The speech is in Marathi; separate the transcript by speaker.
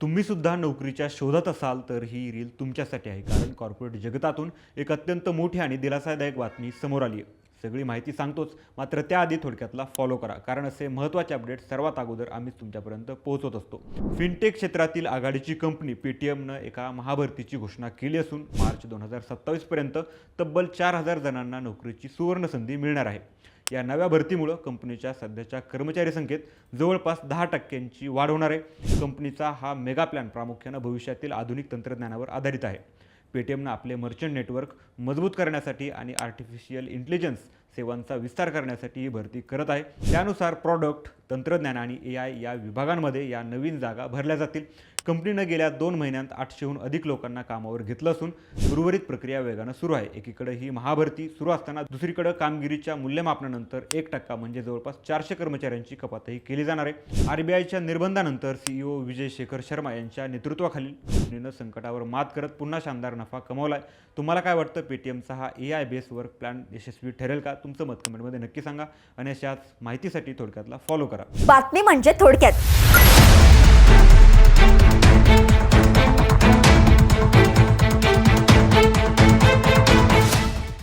Speaker 1: तुम्ही सुद्धा नोकरीच्या शोधात असाल तर ही रील तुमच्यासाठी आहे, कारण कॉर्पोरेट जगतातून एक अत्यंत मोठी आणि दिलासादायक बातमी समोर आली आहे. सगळी माहिती सांगतोच, मात्र त्याआधी थोडक्यातला फॉलो करा, कारण असे महत्त्वाचे अपडेट सर्वात अगोदर आम्हीच तुमच्यापर्यंत पोहोचवत असतो. फिनटेक क्षेत्रातील आघाडीची कंपनी पेटीएमनं एका महाभरतीची घोषणा केली असून मार्च 2027 पर्यंत तब्बल 4,000 जणांना नोकरीची सुवर्ण संधी मिळणार आहे. या नव्या भरतीमुळे कंपनीच्या सध्याच्या कर्मचारी संख्येत जवळपास 10% वाढ होणार आहे. कंपनीचा हा मेगा प्लॅन प्रामुख्याने भविष्यातील आधुनिक तंत्रज्ञानावर आधारित आहे. पेटीएमनं आपले मर्चंट नेटवर्क मजबूत करण्यासाठी आणि आर्टिफिशियल इंटेलिजन्स सेवांचा विस्तार करण्यासाठी ही भरती करत आहे. त्यानुसार प्रॉडक्ट, तंत्रज्ञान आणि AI या विभागांमध्ये या नवीन जागा भरल्या जातील. कंपनीनं गेल्या 2 महिन्यांत 800हून अधिक लोकांना कामावर घेतलं असून उर्वरित प्रक्रिया वेगानं सुरू आहे. एकीकडे ही महाभरती सुरू असताना दुसरीकडे कामगिरीच्या मूल्यमापनानंतर 1% म्हणजे जवळपास 400 कर्मचाऱ्यांची कपातही केली जाणार आहे. RBIच्या निर्बंधानंतर CEO विजय शेखर शर्मा यांच्या नेतृत्वाखालील कंपनीनं संकटावर मात करत पुन्हा शानदार नफा कमावला आहे. तुम्हाला काय वाटतं, पेटीएमचा हा AI बेस्ड वर्क प्लॅन यशस्वी ठरेल का? तुमचं मत कमेंटमध्ये नक्की सांगा आणि अशाच माहितीसाठी थोडक्यातला फॉलो करा.
Speaker 2: बातमी म्हणजे थोडक्यात.